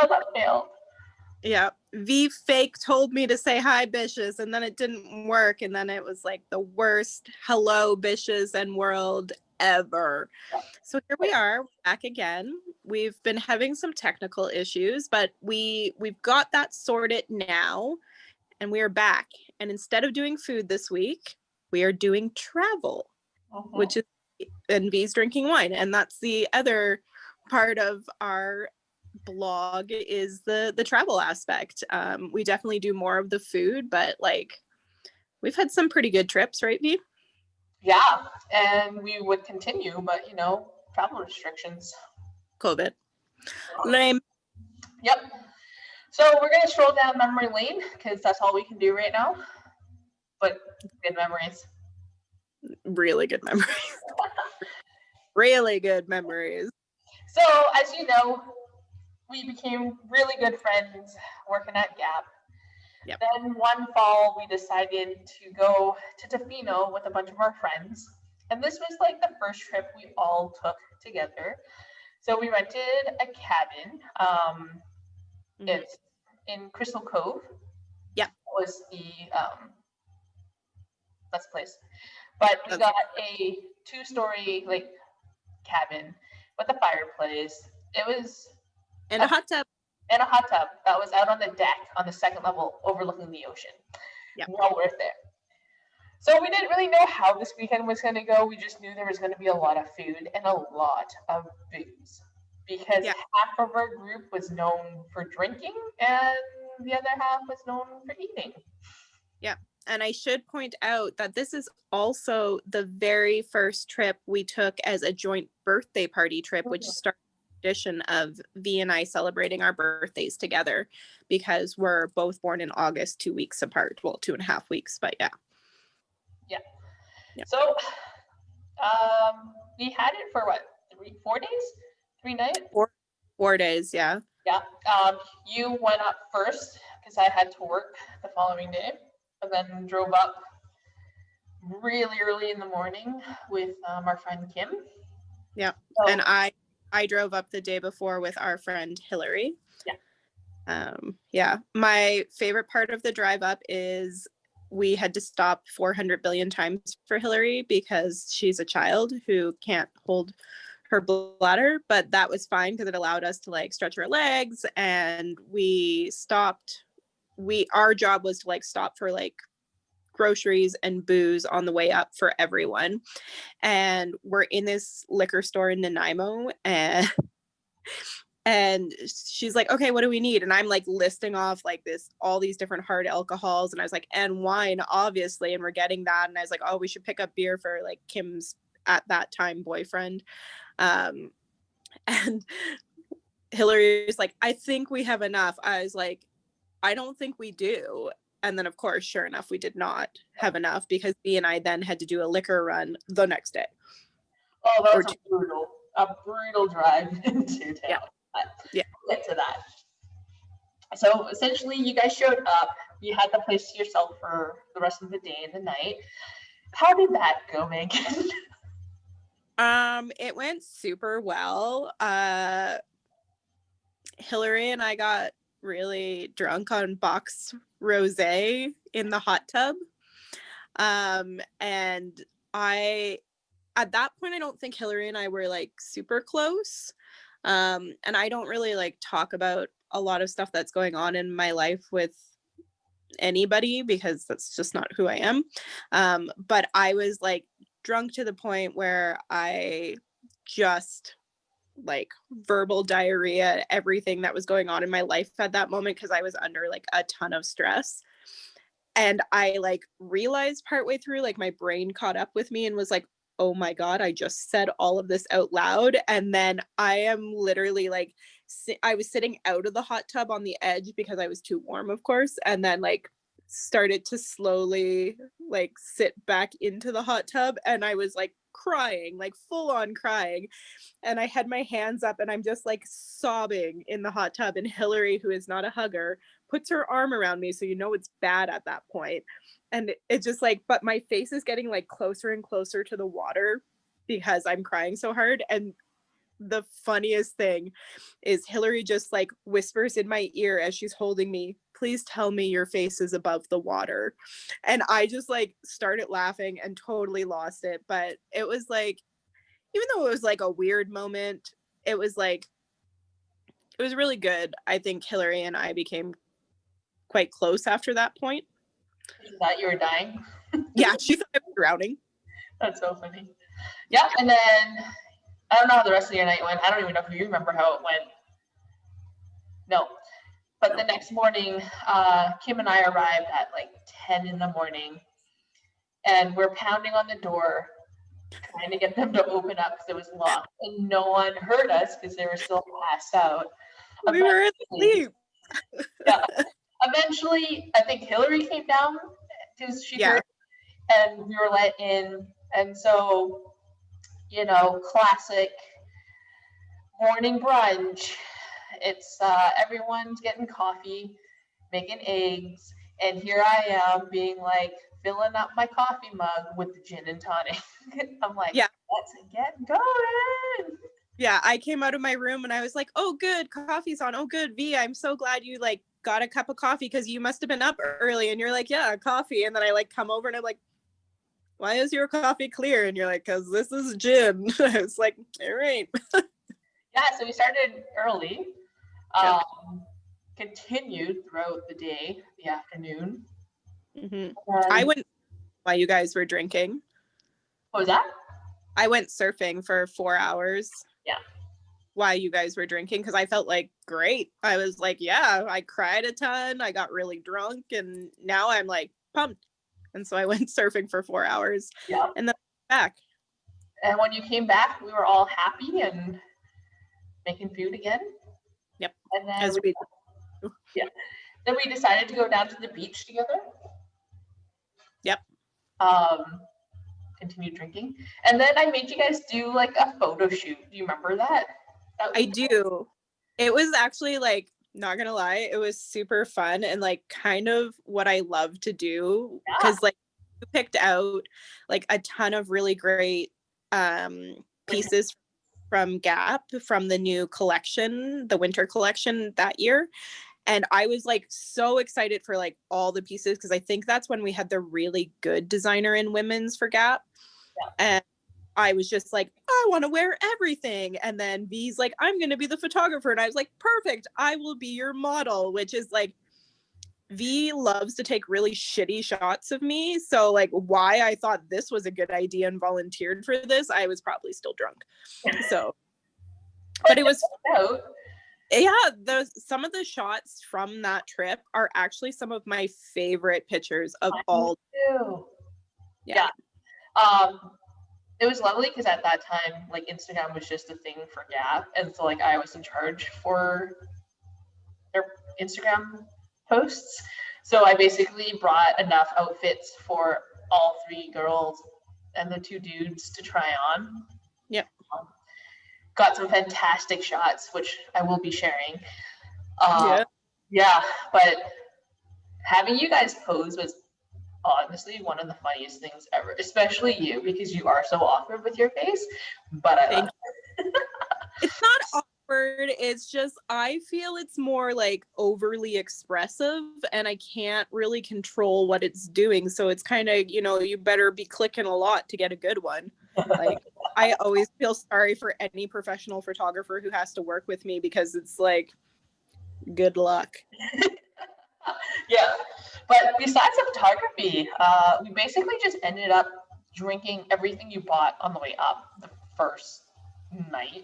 that failed. Yeah. V fake told me to say hi, bitches, and then it didn't work. And then it was like the worst hello, bitches, and world ever. So here we are back again. We've been having some technical issues, but we've got that sorted now, and we are back. And instead of doing food this week, we are doing travel, which is, and V's drinking wine. And that's the other part of our blog, is the travel aspect. We definitely do more of the food, but like we've had some pretty good trips, right, V? Yeah, and we would continue, but travel restrictions. COVID. Lame. Yep. So we're gonna stroll down memory lane because that's all we can do right now. But good memories. Really good memories. Really good memories. So as you know, we became really good friends working at Gap. Yep. Then one fall, we decided to go to Tofino with a bunch of our friends. And this was like the first trip we all took together. So we rented a cabin. It's in Crystal Cove. Yeah. That was the that's the place. But we got a 2-story like cabin with a fireplace. It was and a hot tub. And a hot tub that was out on the deck on the second level overlooking the ocean. Yeah. Well worth it. So we didn't really know how this weekend was going to go. We just knew there was going to be a lot of food and a lot of booze. Because half of our group was known for drinking and the other half was known for eating. Yeah. And I should point out that this is also the very first trip we took as a joint birthday party trip, which started the tradition of V and I celebrating our birthdays together, because we're both born in August, 2 weeks apart. Well, 2.5 weeks, but yeah. So we had it for what, 4 days? 3 nights? 4 days, yeah. Yeah. You went up first because I had to work the following day, and then drove up really early in the morning with our friend Kim. Yeah. So, and I drove up the day before with our friend Hillary. Yeah. My favorite part of the drive up is we had to stop 400 billion times for Hillary because she's a child who can't hold her bladder, but that was fine because it allowed us to like stretch our legs, and we stopped. Our job was to like stop for like groceries and booze on the way up for everyone. And we're in this liquor store in Nanaimo, and she's like, okay, what do we need? And I'm like listing off like all these different hard alcohols, and I was like, and wine, obviously, and we're getting that. And I was like, oh, we should pick up beer for like Kim's at that time boyfriend. And Hillary's like, I think we have enough. I was like, I don't think we do. And then of course, sure enough, we did not have enough, because V and I then had to do a liquor run the next day. Oh, that was a brutal drive into town. Yeah. We'll get to that. So essentially, you guys showed up. You had the place to yourself for the rest of the day and the night. How did that go, Megan? It went super well. Hillary and I got really drunk on box rosé in the hot tub. And at that point, I don't think Hillary and I were like super close. And I don't really like talk about a lot of stuff that's going on in my life with anybody, because that's just not who I am. But I was like drunk to the point where I just like verbal diarrhea everything that was going on in my life at that moment, because I was under like a ton of stress. And I like realized partway through, like my brain caught up with me and was like, oh my God, I just said all of this out loud. And then I am literally like, I was sitting out of the hot tub on the edge because I was too warm, of course. And then like started to slowly like sit back into the hot tub. And I was like crying, like full on crying. And I had my hands up and I'm just like sobbing in the hot tub. And Hillary, who is not a hugger, puts her arm around me. So you know it's bad at that point. And it's just like, but my face is getting like closer and closer to the water because I'm crying so hard. And the funniest thing is Hillary just like whispers in my ear as she's holding me, please tell me your face is above the water. And I just like started laughing and totally lost it. But it was like, even though it was like a weird moment, it was like, it was really good. I think Hillary and I became quite close after that point. You thought you were dying? Yeah, she thought I was drowning. That's so funny. Yeah, and then I don't know how the rest of your night went. I don't even know if you remember how it went. No. But the next morning, Kim and I arrived at like 10 in the morning, and we're pounding on the door, trying to get them to open up because it was locked, and no one heard us because they were still passed out. We were asleep. Yeah. Eventually, I think Hillary came down because she heard, and we were let in. And so, you know, classic morning brunch. It's everyone's getting coffee, making eggs, and here I am being like filling up my coffee mug with the gin and tonic. I'm like, yeah, let's get going. Yeah, I came out of my room and I was like, oh, good, coffee's on. Oh, good, V, I'm so glad you like got a cup of coffee because you must have been up early. And you're like, yeah, coffee. And then I like come over and I'm like, why is your coffee clear? And you're like, because this is gin. I was like, all right. Yeah, so we started early, continued throughout the day, the afternoon. Mm-hmm. I went while you guys were drinking. What was that? I went surfing for 4 hours. Yeah. While you guys were drinking, because I felt like great. I was like, yeah, I cried a ton. I got really drunk, and now I'm like pumped. And so I went surfing for 4 hours. Yeah. And then back. And when you came back, we were all happy and making food again. Yep. And then then we decided to go down to the beach together. Yep. Continue drinking. And then I made you guys do like a photo shoot. Do you remember that? I do. It was actually like, not gonna lie, it was super fun and like kind of what I love to do, because like you picked out like a ton of really great pieces from Gap from the new collection, the winter collection that year. And I was like so excited for like all the pieces, because I think that's when we had the really good designer in women's for Gap. And I was just like, I want to wear everything. And then V's like, I'm going to be the photographer. And I was like, perfect. I will be your model, which is like, V loves to take really shitty shots of me. So like why I thought this was a good idea and volunteered for this, I was probably still drunk. So, but it was, yeah, some of the shots from that trip are actually some of my favorite pictures of all. Yeah. It was lovely because at that time, like Instagram was just a thing for Gap, and so like I was in charge for their Instagram posts. So I basically brought enough outfits for all 3 girls and the 2 dudes to try on. Yep. Got some fantastic shots, which I will be sharing. Yeah, but having you guys pose was honestly one of the funniest things ever, especially you, because you are so awkward with your face, but I love it. It's not awkward, it's just I feel it's more like overly expressive and I can't really control what it's doing, so it's kind of, you know, you better be clicking a lot to get a good one. Like I always feel sorry for any professional photographer who has to work with me, because it's like, good luck. Yeah, but besides the photography, we basically just ended up drinking everything you bought on the way up the first night.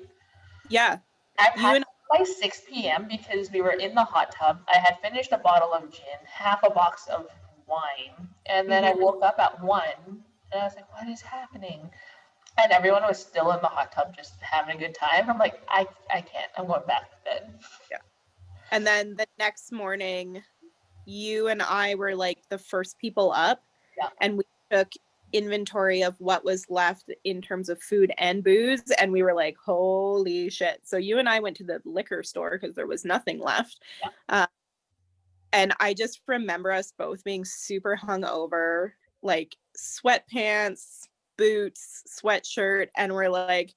Yeah. I packed by 6 p.m. because we were in the hot tub. I had finished a bottle of gin, half a box of wine, and then I woke up at 1, and I was like, what is happening? And everyone was still in the hot tub just having a good time. I'm like, I can't. I'm going back to bed. Yeah. And then the next morning, you and I were like the first people up, and we took inventory of what was left in terms of food and booze, and we were like, holy shit. So you and I went to the liquor store because there was nothing left. And I just remember us both being super hungover, like sweatpants, boots, sweatshirt, and we're like,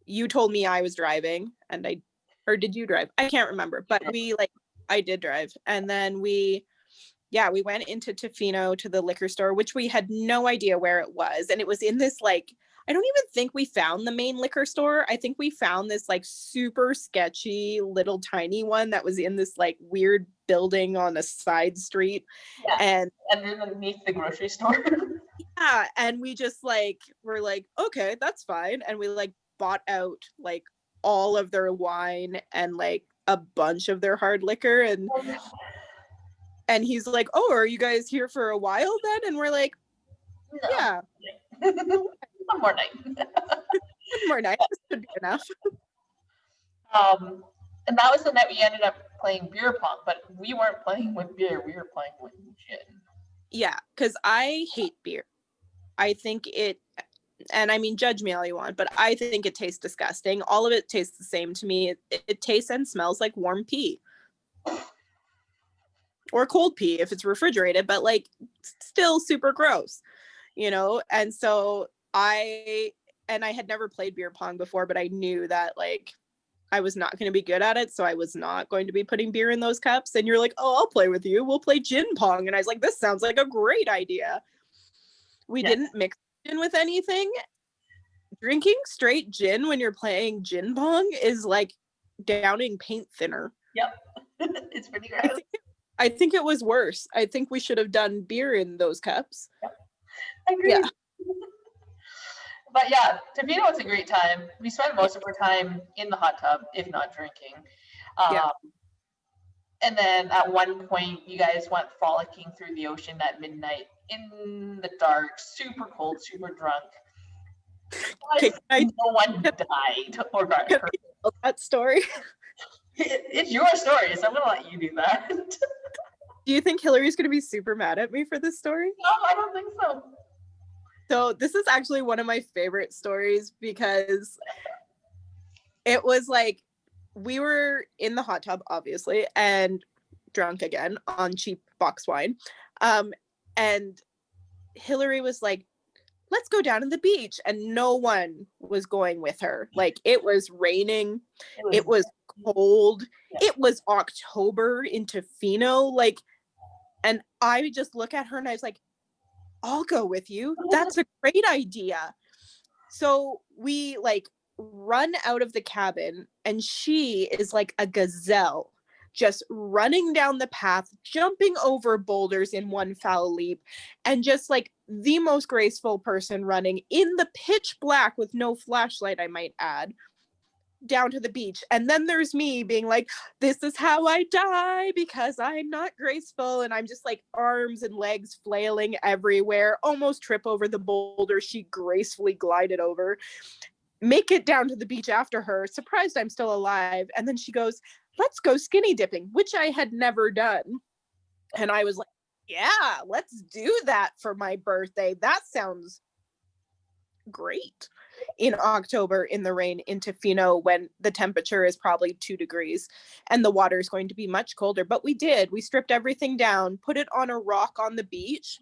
you told me I was driving, and or did you drive? I can't remember, but I did drive. And then we went into Tofino to the liquor store, which we had no idea where it was. And it was in this like, I don't even think we found the main liquor store. I think we found this like super sketchy little tiny one that was in this like weird building on a side street. Yeah. And underneath the grocery store. yeah, and we just like were like, okay, that's fine. And we like bought out like all of their wine and like a bunch of their hard liquor. And he's like, oh, are you guys here for a while then? And we're like, No. yeah. One more night. One more night. This should be enough. And that was the night we ended up playing beer pong, but we weren't playing with beer, we were playing with gin. Yeah, because I hate beer. I think it, and I mean, judge me all you want, but I think it tastes disgusting. All of it tastes the same to me. It tastes and smells like warm pee. Or cold pee if it's refrigerated, but like still super gross, you know? And so I had never played beer pong before, but I knew that like I was not going to be good at it. So I was not going to be putting beer in those cups. And you're like, oh, I'll play with you. We'll play gin pong. And I was like, this sounds like a great idea. We didn't mix gin with anything. Drinking straight gin when you're playing gin pong is like downing paint thinner. Yep. It's pretty gross. I think it was worse. I think we should have done beer in those cups. Yep. I agree. Yeah. But yeah, Tofino was a great time. We spent most of our time in the hot tub, if not drinking. And then at one point, you guys went frolicking through the ocean at midnight in the dark, super cold, super drunk. No one died or got hurt. That story. It's your story, so I'm going to let you do that. Do you think Hillary's going to be super mad at me for this story? No, I don't think so. So this is actually one of my favorite stories because it was like we were in the hot tub, obviously, and drunk again on cheap box wine. And Hillary was like, let's go down to the beach. And no one was going with her. Like it was raining. It was cold. Yeah. It was October in Tofino. Like, and I just look at her and I was like, I'll go with you. That's a great idea. So we like run out of the cabin and she is like a gazelle, just running down the path, jumping over boulders in one foul leap, and just like the most graceful person running in the pitch black with no flashlight, I might add, down to the beach. And then there's me being like, this is how I die because I'm not graceful. And I'm just like arms and legs flailing everywhere, almost trip over the boulder she gracefully glided over, make it down to the beach after her, surprised I'm still alive. And then she goes, let's go skinny dipping, which I had never done. And I was like, yeah, let's do that for my birthday. That sounds great. In October in the rain in Tofino when the temperature is probably 2 degrees and the water is going to be much colder. But we stripped everything down, put it on a rock on the beach,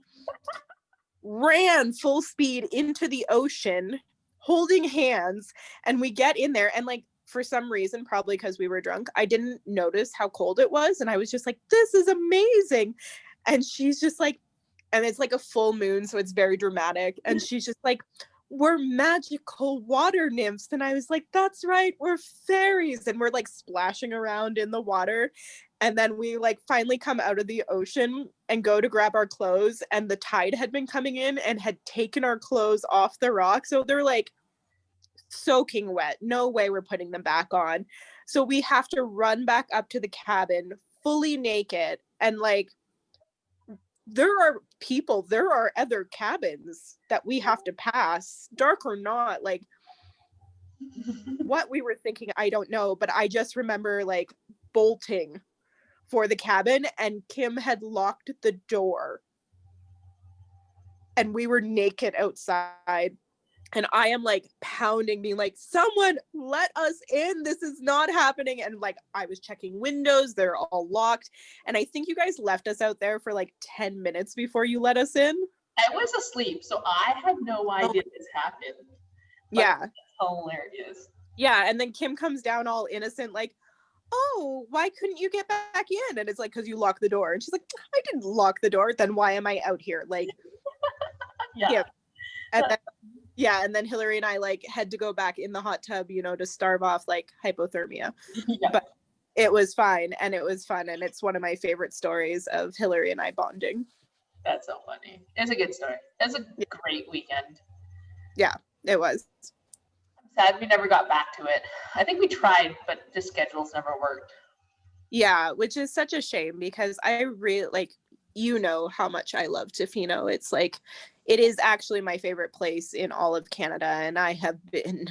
ran full speed into the ocean, holding hands, and we get in there and like, for some reason, probably because we were drunk, I didn't notice how cold it was. And I was just like, this is amazing. And she's just like, and it's like a full moon, so it's very dramatic. And she's just like, we're magical water nymphs. And I was like, that's right, we're fairies. And we're like splashing around in the water. And then we like finally come out of the ocean and go to grab our clothes. And the tide had been coming in and had taken our clothes off the rock. So they're like soaking wet. No way we're putting them back on. So we have to run back up to the cabin fully naked. And like, there are other cabins that we have to pass, dark or not. Like, what we were thinking, I don't know, but I just remember like bolting for the cabin and Kim had locked the door and we were naked outside. And I am like pounding, being like, someone let us in. This is not happening. And like, I was checking windows. They're all locked. And I think you guys left us out there for like 10 minutes before you let us in. I was asleep, so I had no idea this happened. Yeah. It's hilarious. Yeah, and then Kim comes down all innocent, like, oh, why couldn't you get back in? And it's like, because you locked the door. And she's like, I didn't lock the door. Then why am I out here? Like, Yeah. yeah. And then, yeah, and then Hillary and I like had to go back in the hot tub, you know, to starve off like hypothermia. Yeah. But it was fine and it was fun. And it's one of my favorite stories of Hillary and I bonding. That's so funny. It's a good story. It's a great weekend. Yeah, it was. I'm sad we never got back to it. I think we tried, but the schedules never worked. Yeah, which is such a shame because I really like, you know how much I love Tofino. It's like, it is actually my favorite place in all of Canada, and I have been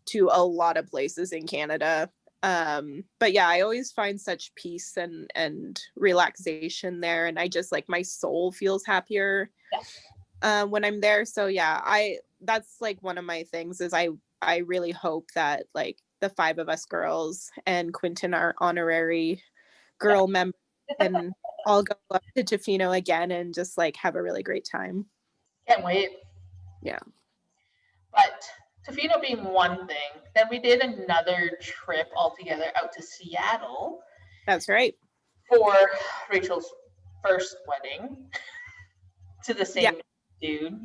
to a lot of places in Canada. But yeah, I always find such peace and relaxation there, and I just like my soul feels happier when I'm there. So yeah, I that's like one of my things is I really hope that like the five of us girls and Quentin, our honorary girl member, and all go up to Tofino again and just like have a really great time. Can't wait. Yeah. But Tofino being one thing, then we did another trip altogether out to Seattle. That's right. For Rachel's first wedding to the same dude.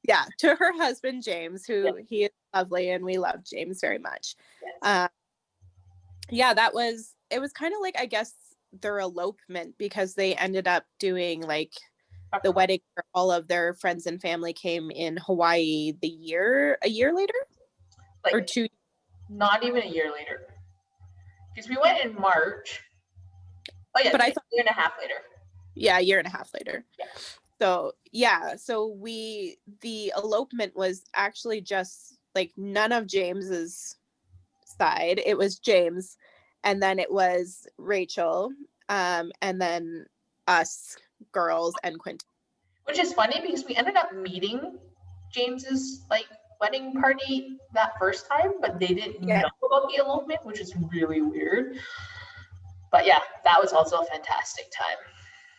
Yeah, to her husband James, who he is lovely and we love James very much. Yes. Yeah, it was kind of like, I guess, their elopement because they ended up doing like the wedding for all of their friends and family came in Hawaii a year later, like, or two. Not even a year later, because we went in March. Oh yeah, but I thought, a year and a half later. Yeah, a year and a half later. Yeah. So yeah, so the elopement was actually just like none of James's side. It was James, and then it was Rachel, and then us girls and Quentin. Which is funny because we ended up meeting James's like wedding party that first time, but they didn't know about the elopement, which is really weird. But yeah, that was also a fantastic time.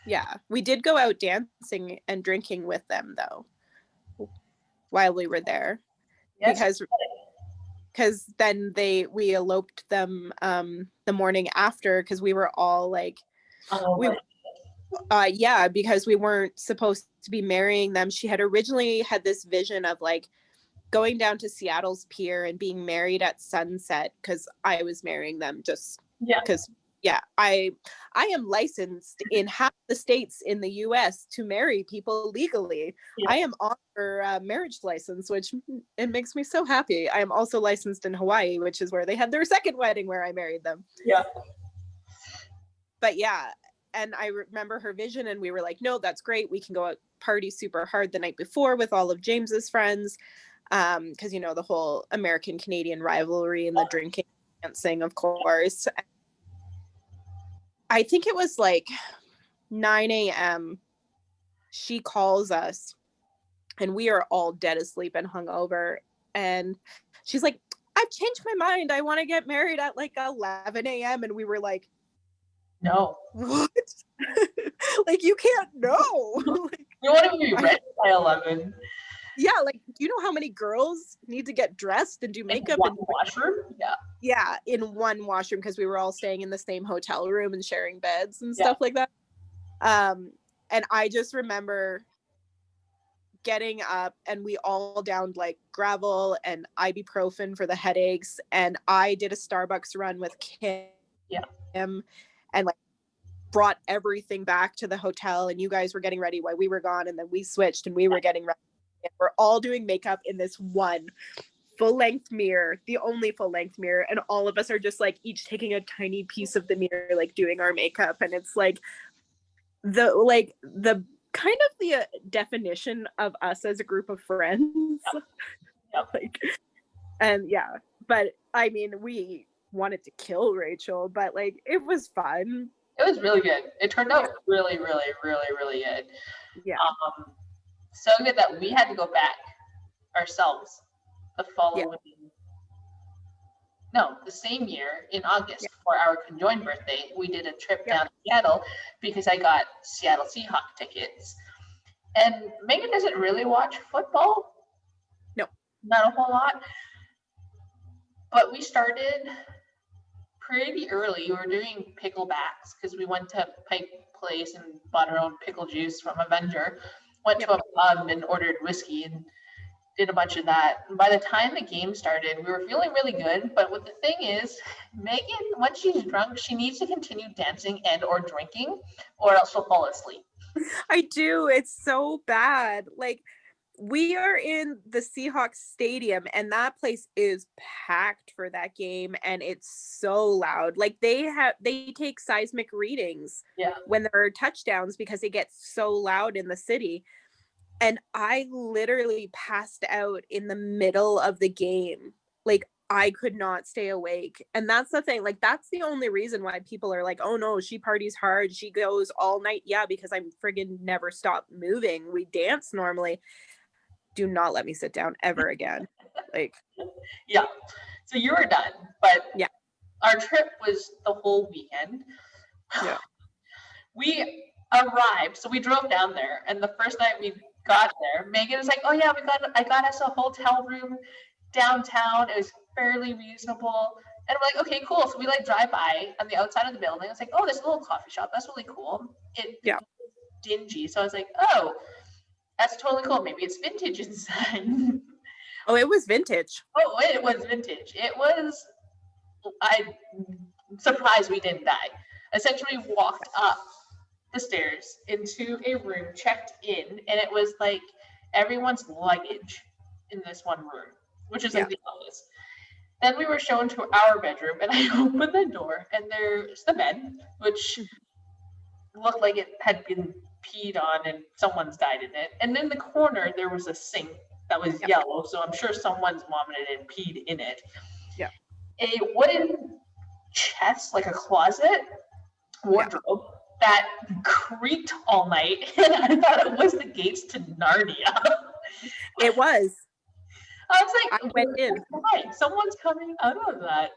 Yeah, we did go out dancing and drinking with them though while we were there. Yes. Because then we eloped them the morning after because we were all like because we weren't supposed to be marrying them. She had originally had this vision of like going down to Seattle's pier and being married at sunset because I was marrying them just because I am licensed in half the states in the US to marry people legally. I am on her marriage license, which it makes me so happy. I am also licensed in Hawaii, which is where they had their second wedding where I married them. Yeah. But yeah, and I remember her vision and we were like, no, that's great. We can go out party super hard the night before with all of James's friends. Because you know the whole American Canadian rivalry and the drinking, dancing, of course. I think it was like 9 a.m. She calls us and we are all dead asleep and hungover. And she's like, I've changed my mind. I want to get married at like 11 a.m. And we were like, no. What? Like, you can't know. Like, you want to be ready by 11. Yeah, like, do you know how many girls need to get dressed and do makeup in one washroom? Yeah, in one washroom because we were all staying in the same hotel room and sharing beds and stuff like that. And I just remember getting up and we all downed like gravel and ibuprofen for the headaches, and I did a Starbucks run with Kim and like brought everything back to the hotel, and you guys were getting ready while we were gone, and then we switched and we were getting ready. We're all doing makeup in this one full-length mirror, the only full-length mirror, and all of us are just like each taking a tiny piece of the mirror, like doing our makeup, and it's like the kind of the definition of us as a group of friends. Like, and yeah, but I mean, we wanted to kill Rachel, but like it was fun. It was really good. It turned out really, really, really, really good. Yeah. So good that we had to go back ourselves the same year in August for our conjoined birthday. We did a trip down to Seattle because I got Seattle Seahawks tickets. And Megan doesn't really watch football. No. Not a whole lot. But we started pretty early. We were doing picklebacks because we went to Pike Place and bought our own pickle juice from a vendor. Went Yep. to a pub and ordered whiskey and did a bunch of that. And by the time the game started, we were feeling really good. But what the thing is, Megan, once she's drunk, she needs to continue dancing and or drinking, or else she'll fall asleep. I do. It's so bad. Like, we are in the Seahawks stadium and that place is packed for that game and it's so loud. Like they take seismic readings when there are touchdowns because it gets so loud in the city. And I literally passed out in the middle of the game. Like, I could not stay awake. And that's the thing. Like, that's the only reason why people are like, oh no, she parties hard. She goes all night. Yeah, because I'm friggin' never stop moving. We dance normally. Do not let me sit down ever again. Like, yeah. So you were done. But yeah. Our trip was the whole weekend. Yeah. We arrived. So we drove down there. And the first night we got there, Megan was like, oh yeah, I got us a hotel room downtown. It was fairly reasonable. And we're like, okay, cool. So we like drive by on the outside of the building. It's like, oh, there's a little coffee shop. That's really cool. Yeah. Dingy. So I was like, oh, that's totally cool. Maybe it's vintage inside. Oh, it was vintage. Oh, it was vintage. I'm surprised we didn't die. Essentially walked up the stairs into a room, checked in, and it was like everyone's luggage in this one room, which is like the office. Then we were shown to our bedroom, and I opened the door, and there's the bed, which looked like it had been peed on and someone's died in it. And in the corner, there was a sink that was yellow, so I'm sure someone's vomited and peed in it. Yeah. A wooden chest, like a closet, wardrobe that creaked all night, and I thought it was the gates to Narnia. It was. I was like, I went in. Someone's coming out of that.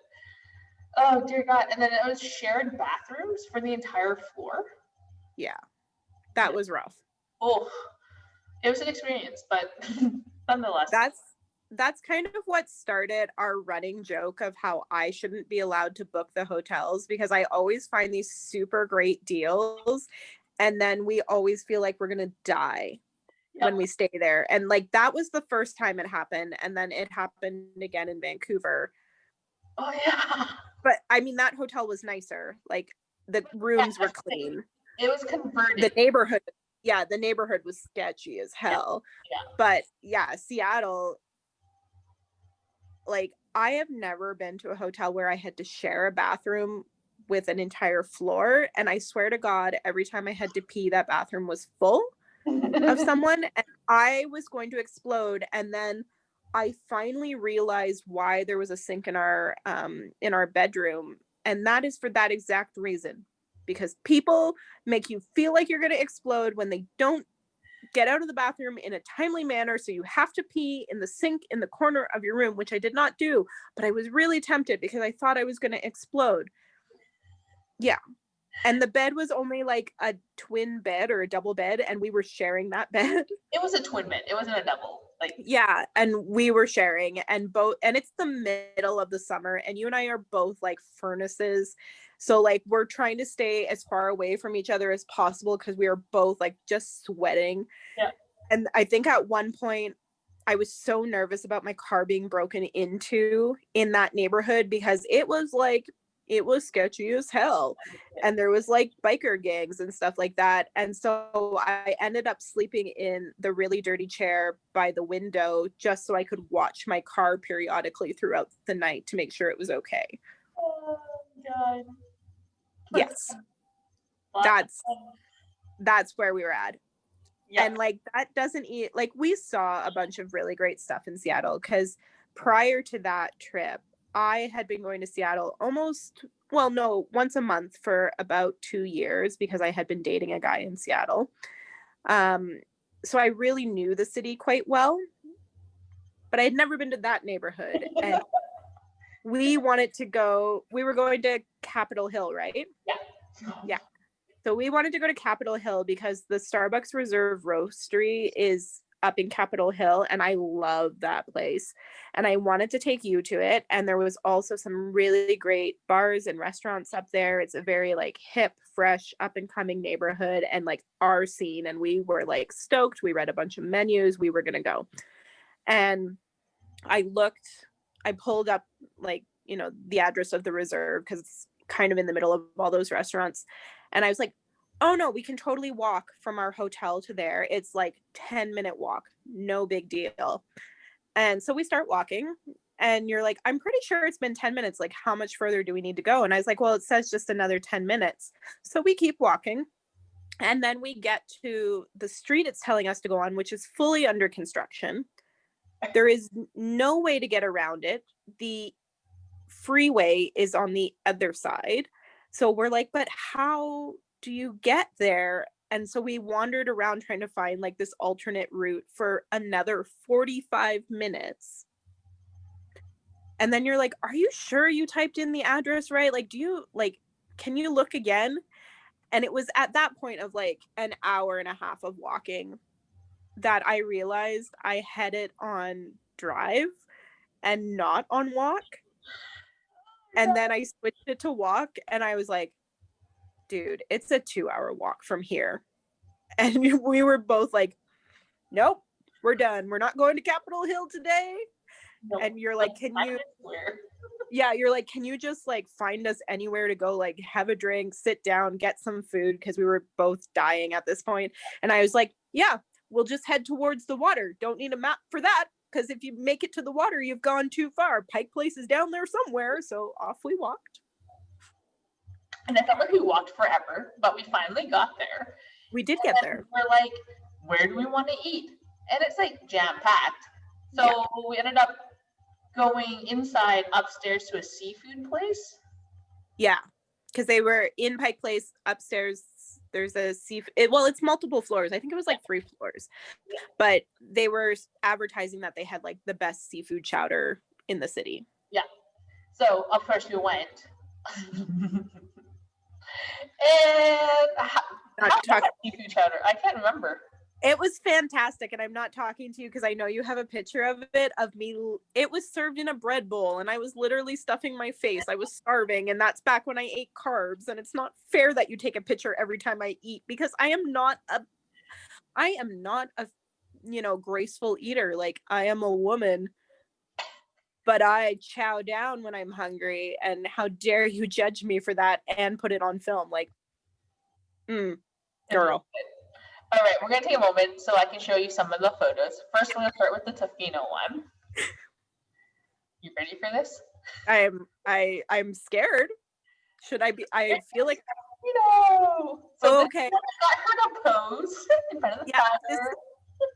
Oh dear God! And then it was shared bathrooms for the entire floor. Yeah, that was rough. Oh, it was an experience, but nonetheless. That's kind of what started our running joke of how I shouldn't be allowed to book the hotels because I always find these super great deals and then we always feel like we're going to die when we stay there. And like that was the first time it happened and then it happened again in Vancouver. Oh yeah. But I mean that hotel was nicer. Like the rooms were clean. It was converted. The neighborhood was sketchy as hell. Yeah. But yeah, Seattle, like I have never been to a hotel where I had to share a bathroom with an entire floor. And I swear to God, every time I had to pee, that bathroom was full of someone and I was going to explode. And then I finally realized why there was a sink in our bedroom. And that is for that exact reason. Because people make you feel like you're going to explode when they don't get out of the bathroom in a timely manner. So you have to pee in the sink in the corner of your room, which I did not do, but I was really tempted because I thought I was going to explode. Yeah. And the bed was only like a twin bed or a double bed. And we were sharing that bed. It was a twin bed. It wasn't a double. Yeah. And we were sharing and it's the middle of the summer and you and I are both like furnaces. So like we're trying to stay as far away from each other as possible because we are both like just sweating. Yeah. And I think at one point I was so nervous about my car being broken into in that neighborhood because it was sketchy as hell. And there was like biker gangs and stuff like that. And so I ended up sleeping in the really dirty chair by the window just so I could watch my car periodically throughout the night to make sure it was okay. Oh God. Yes. That's where we were at. Yeah. And like that doesn't like we saw a bunch of really great stuff in Seattle because prior to that trip, I had been going to Seattle once a month for about 2 years because I had been dating a guy in Seattle. So I really knew the city quite well, but I had never been to that neighborhood. And we were going to Capitol Hill, right? Yeah. So we wanted to go to Capitol Hill because the Starbucks Reserve Roastery is up in Capitol Hill, and I love that place. And I wanted to take you to it. And there was also some really great bars and restaurants up there. It's a very like hip, fresh, up and coming neighborhood and like our scene. And we were like stoked. We read a bunch of menus. We were gonna go. And I pulled up like, the address of the reserve because it's kind of in the middle of all those restaurants. And I was like, oh no, we can totally walk from our hotel to there. It's like 10-minute walk, no big deal. And so we start walking and you're like, I'm pretty sure it's been 10 minutes. Like, how much further do we need to go? And I was like, well, it says just another 10 minutes. So we keep walking. And then we get to the street it's telling us to go on, which is fully under construction. There is no way to get around it. The freeway is on the other side. So we're like, but how do you get there? And so we wandered around trying to find like this alternate route for another 45 minutes. And then you're like, are you sure you typed in the address right? Like, can you look again? And it was at that point of like an hour and a half of walking that I realized I had it on drive and not on walk. And then I switched it to walk and I was like, dude, it's a 2-hour walk from here. And we were both like, nope, we're done. We're not going to Capitol Hill today. Nope. And you're like, you're like, can you just like find us anywhere to go, like have a drink, sit down, get some food? Because we were both dying at this point. And I was like, yeah, we'll just head towards the water. Don't need a map for that. Because if you make it to the water, you've gone too far. Pike Place is down there somewhere. So off we walked. And it felt like we walked forever, but we finally got there. We did get there. We're like, where do we want to eat? And it's like jam-packed. So we ended up going inside upstairs to a seafood place. Yeah, because they were in Pike Place upstairs. There's a it's multiple floors. I think it was like 3 floors, but they were advertising that they had like the best seafood chowder in the city. Yeah. So of course we went. And how seafood chowder? I can't remember. It was fantastic, and I'm not talking to you because I know you have a picture of it of me. It was served in a bread bowl, and I was literally stuffing my face. I was starving, and that's back when I ate carbs. And it's not fair that you take a picture every time I eat because I am not a graceful eater. Like, I am a woman, but I chow down when I'm hungry. And how dare you judge me for that and put it on film? Like, girl. All right, we're going to take a moment so I can show you some of the photos. First, we're going to start with the Tofino one. You ready for this? I'm scared. Should I be? I feel like... So okay. I got her to pose in front of the fire.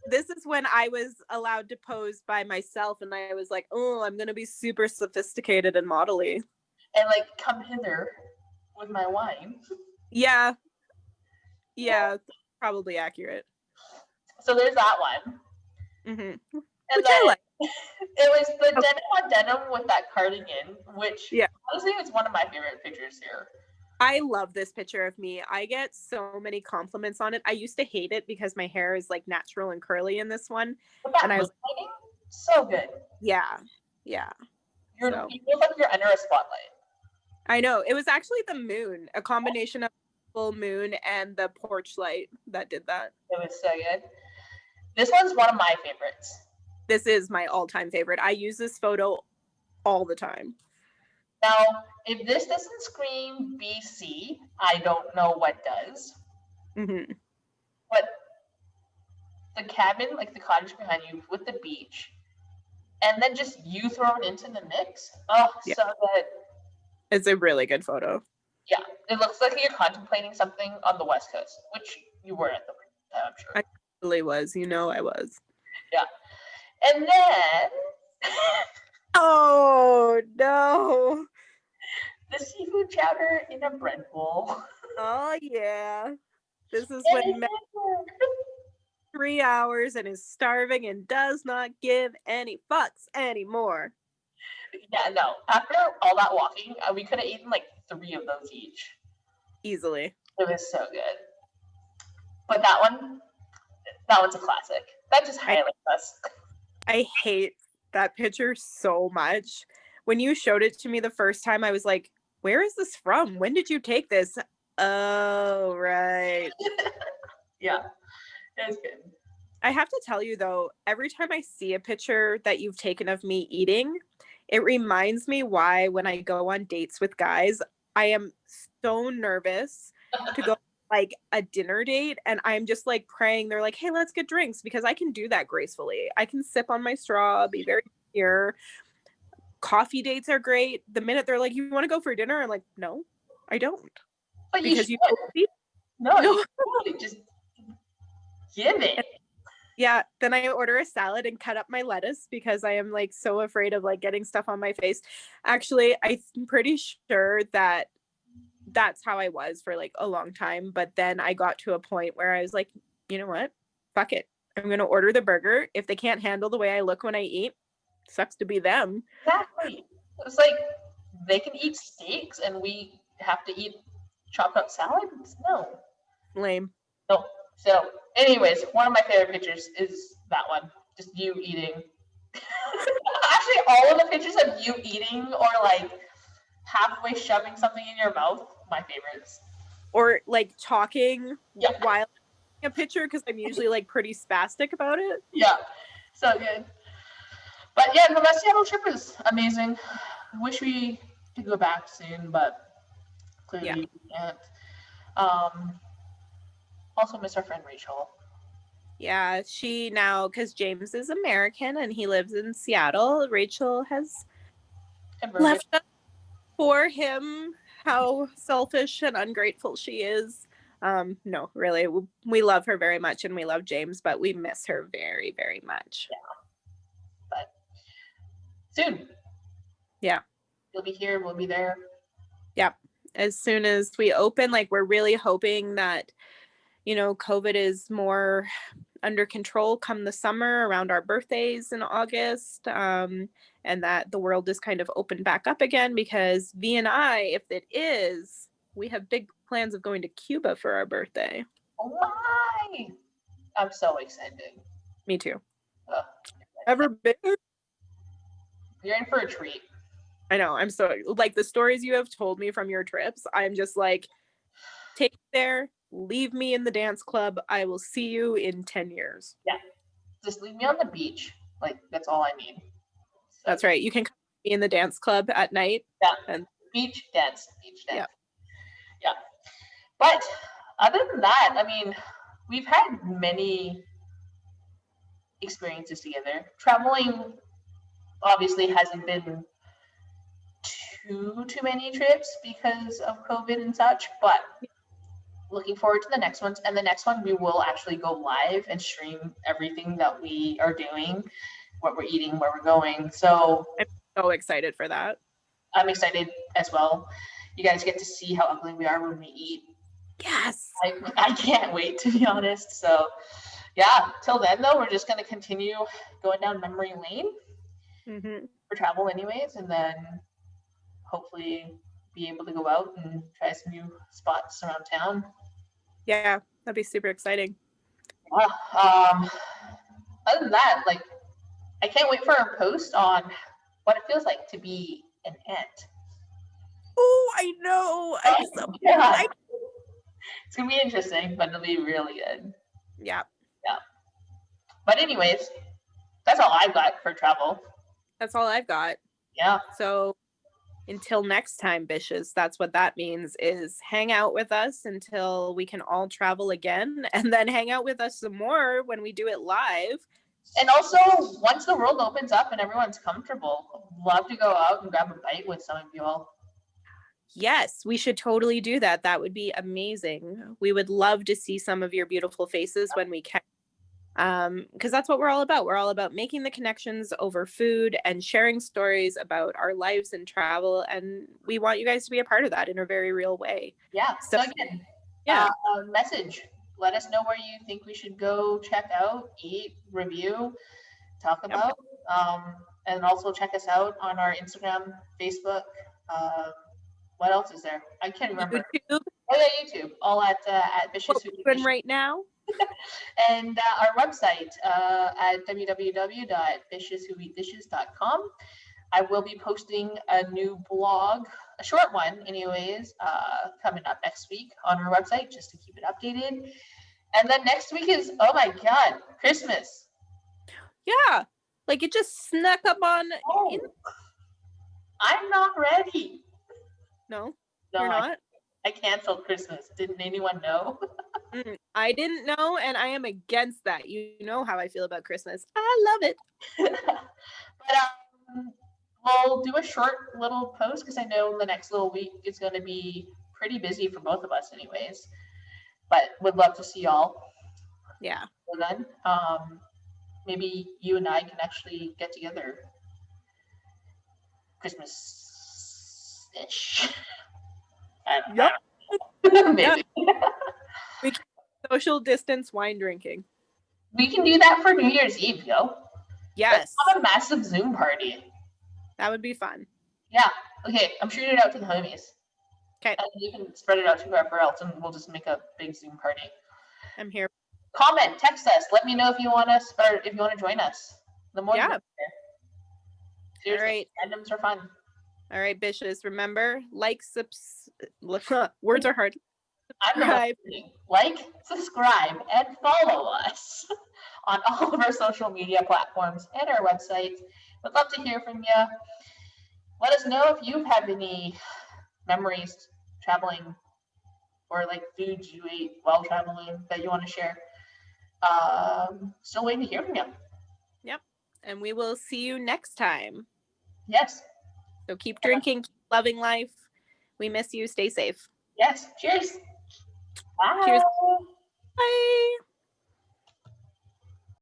This is when I was allowed to pose by myself, and I was like, oh, I'm going to be super sophisticated and modelly. And like, come hither with my wine. Yeah. Probably accurate. So there's that one. Mm-hmm. Which I like. It was the denim on denim with that cardigan, which honestly is one of my favorite pictures here. I love this picture of me. I get so many compliments on it. I used to hate it because my hair is like natural and curly in this one. And I was like, so good. Yeah. You look like you're under a spotlight. I know. It was actually the moon, a combination of full moon and the porch light that did that. It was so good. This one's one of my favorites. This is my all-time favorite. I use this photo all the time. Now, if this doesn't scream BC, I don't know what does. Mm-hmm. But the cabin, like the cottage behind you with the beach, and then just you thrown into the mix. Oh, so good. It's a really good photo. Yeah, it looks like you're contemplating something on the West Coast, which you were at the time, I'm sure. I really was. I was. Yeah. And then... oh, no. The seafood chowder in a bread bowl. Oh, yeah. This is when Matt 3 hours and is starving and does not give any fucks anymore. Yeah, no. After all that walking, we could have eaten like 3 of those each. Easily. It was so good. But that That one's a classic. That just highlights us. I hate that picture so much. When you showed it to me the first time, I was like, where is this from? When did you take this? Oh, right. Yeah, it was good. I have to tell you though, every time I see a picture that you've taken of me eating, it reminds me why when I go on dates with guys, I am so nervous to go like a dinner date and I'm just like praying they're like, "Hey, let's get drinks," because I can do that gracefully. I can sip on my straw, be very clear. Coffee dates are great. The minute they're like, "You want to go for dinner?" I'm like, "No, I don't." But you Because should. you No, no. you totally just give it. Yeah, then I order a salad and cut up my lettuce because I am like so afraid of like getting stuff on my face. Actually, I'm pretty sure that that's how I was for like a long time, but then I got to a point where I was like, you know what? Fuck it. I'm going to order the burger. If they can't handle the way I look when I eat, sucks to be them. Exactly. It's like they can eat steaks and we have to eat chopped up salads? No. Lame. No. So, anyways, one of my favorite pictures is that one. Just you eating. Actually, all of the pictures of you eating or like halfway shoving something in your mouth, my favorites. Or like talking Yeah. while taking a picture because I'm usually like pretty spastic about it. Yeah. So good. But yeah, no, that Seattle trip was amazing. Wish we could go back soon, but clearly we can't. Also miss our friend Rachel. Yeah, she now, because James is American and he lives in Seattle, Rachel has Converted. left us for him. How selfish and ungrateful she is. No, really, we love her very much and we love James, but we miss her very, very much. Yeah. But soon. Yeah. You'll be here, we'll be there. Yeah. As soon as we open, like we're really hoping that, you know, COVID is more under control come the summer around our birthdays in August, and that the world is kind of opened back up again because V and I, if it is, we have big plans of going to Cuba for our birthday. Oh my! I'm so excited. Me too. Ugh. Ever been? You're in for a treat. I know. I'm so like the stories you have told me from your trips. I'm just like, take me there, leave me in the dance club. I will see you in 10 years. Yeah. Just leave me on the beach. Like, that's all I need. So, That's right. You can come in the dance club at night. Yeah. And beach dance. Beach dance. Yeah. Yeah. But other than that, I mean, we've had many experiences together. Traveling obviously hasn't been too many trips because of COVID and such, but looking forward to the next ones. And the next one we will actually go live and stream everything that we are doing, what we're eating, where we're going. So I'm so excited for that. I'm excited as well. You guys get to see how ugly we are when we eat. Yes. I can't wait, to be honest. So yeah, till then though, we're just going to continue going down memory lane for travel anyways, and then hopefully be able to go out and try some new spots around town. Yeah, that'd be super exciting. Other than that, like, I can't wait for a post on what it feels like to be an aunt. Oh, I know. I'm so yeah. It's gonna be interesting, but it'll be really good. Yeah. Yeah. But anyways, that's all I've got for travel. That's all I've got. Yeah. So until next time, bitches, that's what that means is hang out with us until we can all travel again and then hang out with us some more when we do it live. And also, once the world opens up and everyone's comfortable, love to go out and grab a bite with some of you all. Yes, we should totally do that. That would be amazing. We would love to see some of your beautiful faces when we can. Because that's what we're all about. We're all about making the connections over food and sharing stories about our lives and travel. And we want you guys to be a part of that in a very real way. Yeah. So again, message. Let us know where you think we should go check out, eat, review, talk about. And also check us out on our Instagram, Facebook. What else is there? I can't remember. YouTube. Oh yeah, YouTube. All at Vicious What we're doing right now. And our website at www.viciouswhoeatdishes.com. I will be posting a new blog, a short one anyways, coming up next week on our website just to keep it updated. And then next week is, oh my God, Christmas. Yeah. Like it just snuck up on. Oh, I'm not ready. No, No, you're not. I canceled Christmas. Didn't anyone know? I didn't know, and I am against that. You know how I feel about Christmas. I love it. But we'll do a short little post because I know the next little week is going to be pretty busy for both of us, anyways. But would love to see y'all. Yeah. Well, then, maybe you and I can actually get together Christmas-ish. Yep. Maybe. We can social distance wine drinking. We can do that for New Year's Eve, yo. Yes. Let's have a massive Zoom party. That would be fun. Yeah. Okay, I'm shooting it out to the homies. Okay. And you can spread it out to whoever else, and we'll just make a big Zoom party. I'm here. Comment, text us. Let me know if you want us or if you want to join us. The more Yeah. the better. Seriously, All right. randoms are fun. All right, bitches. Remember, words are hard. I'm the like, subscribe, and follow us on all of our social media platforms and our website. We'd love to hear from you. Let us know if you've had any memories traveling or like foods you ate while traveling that you want to share. Still waiting to hear from you. Yep. And we will see you next time. Yes. So keep drinking, keep loving life. We miss you. Stay safe. Yes. Cheers. Bye. Cheers. Bye.